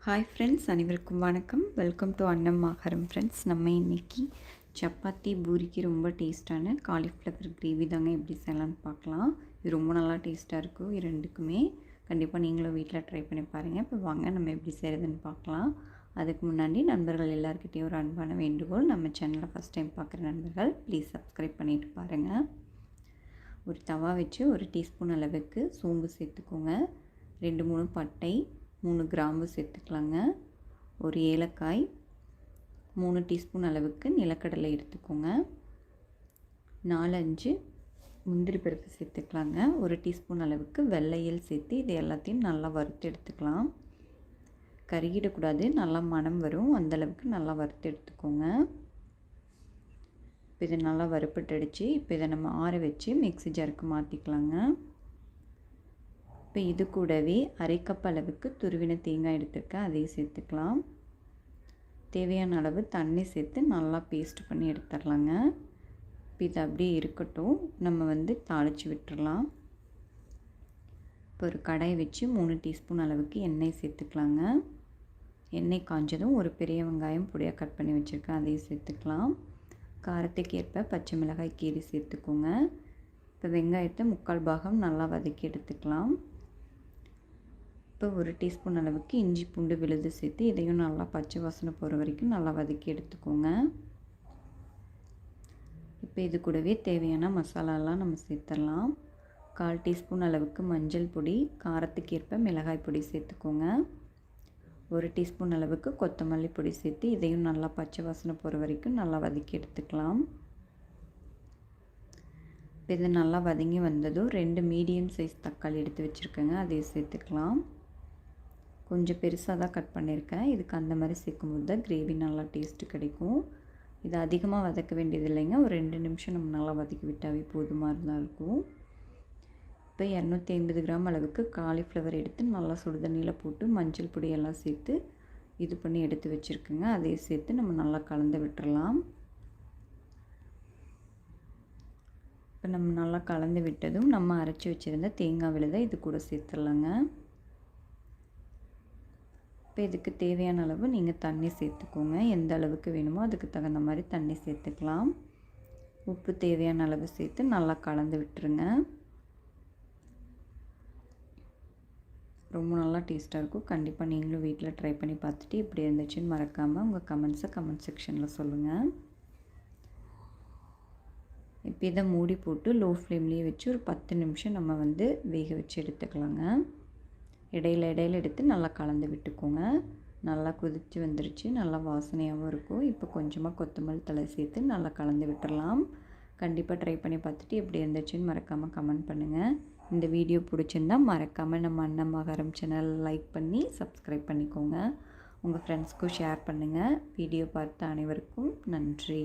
Hi friends, அனைவருக்கும் வணக்கம். Welcome to அன்னம் ஆகாரம் ஃப்ரெண்ட்ஸ். நம்ம இன்றைக்கி சப்பாத்தி பூரிக்கு ரொம்ப டேஸ்ட்டான காலிஃப்ளவர் கிரேவி தாங்க எப்படி செய்யலான்னு பார்க்கலாம். இது ரொம்ப நல்லா டேஸ்ட்டாக இருக்கும். ரெண்டுக்குமே கண்டிப்பாக நீங்களும் வீட்டில் ட்ரை பண்ணி பாருங்கள். இப்போ வாங்க நம்ம எப்படி செய்கிறதுன்னு பார்க்கலாம். அதுக்கு முன்னாடி நண்பர்கள் எல்லாருக்கிட்டேயும் ஒரு அன்பான வேண்டுகோள், நம்ம சேனலை ஃபஸ்ட் டைம் பார்க்குற நண்பர்கள் ப்ளீஸ் சப்ஸ்கிரைப் பண்ணிவிட்டு பாருங்கள். ஒரு தவா வச்சு 1 டீஸ்பூன் அளவுக்கு சோம்பு சேர்த்துக்கோங்க. 2-3 பட்டை, 3 கிராம்பு சேர்த்துக்கலாங்க. ஒரு ஏலக்காய், 3 டீஸ்பூன் அளவுக்கு நிலக்கடலை எடுத்துக்கோங்க. 4-5 முந்திரி பருப்பு சேர்த்துக்கலாங்க. 1 டீஸ்பூன் அளவுக்கு வெள்ளையல் சேர்த்து இது எல்லாத்தையும் நல்லா வறுத்து எடுத்துக்கலாம். கருகிடக்கூடாது, நல்லா மணம் வரும், அந்தளவுக்கு நல்லா வறுத்து எடுத்துக்கோங்க. இப்போ இதை நல்லா வறுப்பட்டுடுச்சு. இப்போ இதை நம்ம ஆற வச்சு மிக்ஸி ஜாருக்கு மாற்றிக்கலாங்க. இப்போ இது கூடவே 1/2 கப் அளவுக்கு துருவின தேங்காய் எடுத்துருக்கேன், அதையும் சேர்த்துக்கலாம். தேவையான அளவு தண்ணி சேர்த்து நல்லா பேஸ்ட் பண்ணி எடுத்துடலாங்க. இப்போ இது அப்படியே இருக்கட்டும், நம்ம தாளித்து விட்டுடலாம். இப்போ ஒரு கடாயை வச்சு 3 டீஸ்பூன் அளவுக்கு எண்ணெய் சேர்த்துக்கலாங்க. எண்ணெய் காஞ்சதும் ஒரு பெரிய வெங்காயம் பொடியாக கட் பண்ணி வச்சுருக்கேன், அதையும் சேர்த்துக்கலாம். காரத்துக்கு ஏற்ப பச்சை மிளகாய் கீரி சேர்த்துக்கோங்க. இப்போ வெங்காயத்தை 3/4 பாகம் நல்லா வதக்கி எடுத்துக்கலாம். இப்போ 1 டீஸ்பூன் அளவுக்கு இஞ்சி பூண்டு விழுது சேர்த்து இதையும் நல்லா பச்சை வாசனை போகிற வரைக்கும் நல்லா வதக்கி எடுத்துக்கோங்க. இப்போ இது கூடவே தேவையான மசாலாலாம் நம்ம சேர்த்துடலாம். 1/4 டீஸ்பூன் அளவுக்கு மஞ்சள் பொடி, காரத்துக்கு ஏற்ப மிளகாய் பொடி சேர்த்துக்கோங்க. 1 டீஸ்பூன் அளவுக்கு கொத்தமல்லி பொடி சேர்த்து இதையும் நல்லா பச்சை வாசனை போகிற வரைக்கும் நல்லா வதக்கி எடுத்துக்கலாம். இப்போ இது நல்லா வதங்கி வந்ததும் 2 மீடியம் சைஸ் தக்காளி எடுத்து வச்சுருக்கேங்க, அதையும் சேர்த்துக்கலாம். கொஞ்சம் பெருசாக தான் கட் பண்ணியிருக்கேன். இதுக்கு அந்த மாதிரி சேர்க்கும்போது தான் கிரேவி நல்லா டேஸ்ட்டு கிடைக்கும். இது அதிகமாக வதக்க வேண்டியது இல்லைங்க, ஒரு 2 நிமிஷம் நம்ம நல்லா வதக்கி விட்டாவே போதுமாக தான் இருக்கும். இப்போ 250 கிராம் அளவுக்கு காலிஃப்ளவர் எடுத்து நல்லா சுடுதண்ணியில் போட்டு மஞ்சள் பொடி எல்லாம் சேர்த்து இது பண்ணி எடுத்து வச்சுருக்குங்க, அதையும் சேர்த்து நம்ம நல்லா கலந்து விட்டுறலாம். இப்போ நம்ம நல்லா கலந்து விட்டதும் நம்ம அரைச்சி வச்சுருந்த தேங்காய் விழுதை இது கூட சேர்த்துடலாங்க. இப்போ இதுக்கு தேவையான அளவு நீங்கள் தண்ணி சேர்த்துக்கோங்க. எந்த அளவுக்கு வேணுமோ அதுக்கு தகுந்த மாதிரி தண்ணி சேர்த்துக்கலாம். உப்பு தேவையான அளவு சேர்த்து நல்லா கலந்து விட்டுருங்க. ரொம்ப நல்லா டேஸ்ட்டாக இருக்கும். கண்டிப்பாக நீங்களும் வீட்டில் ட்ரை பண்ணி பார்த்துட்டு இப்படி இருந்துச்சுன்னு மறக்காமல் உங்கள் கமெண்ட்ஸை கமெண்ட் செக்ஷனில் சொல்லுங்கள். இப்போ இதை மூடி போட்டு லோ ஃப்ளேம்லேயே வச்சு ஒரு 10 நிமிஷம் நம்ம வேக வச்சு எடுத்துக்கலாங்க. இடையில எடுத்து நல்லா கலந்து விட்டுக்கோங்க. நல்லா கொதித்து வந்துருச்சு, நல்லா வாசனையாகவும் இருக்கும். இப்போ கொஞ்சமாக கொத்தமல்லி தழை சேர்த்து நல்லா கலந்து விட்டுடலாம். கண்டிப்பாக ட்ரை பண்ணி பார்த்துட்டு எப்படி இருந்துச்சுன்னு மறக்காமல் கமெண்ட் பண்ணுங்கள். இந்த வீடியோ பிடிச்சிருந்தால் மறக்காமல் நம்ம அன்னம் ஆகாரம் சேனல் லைக் பண்ணி சப்ஸ்கிரைப் பண்ணிக்கோங்க. உங்கள் ஃப்ரெண்ட்ஸ்க்கும் ஷேர் பண்ணுங்கள். வீடியோ பார்த்த அனைவருக்கும் நன்றி.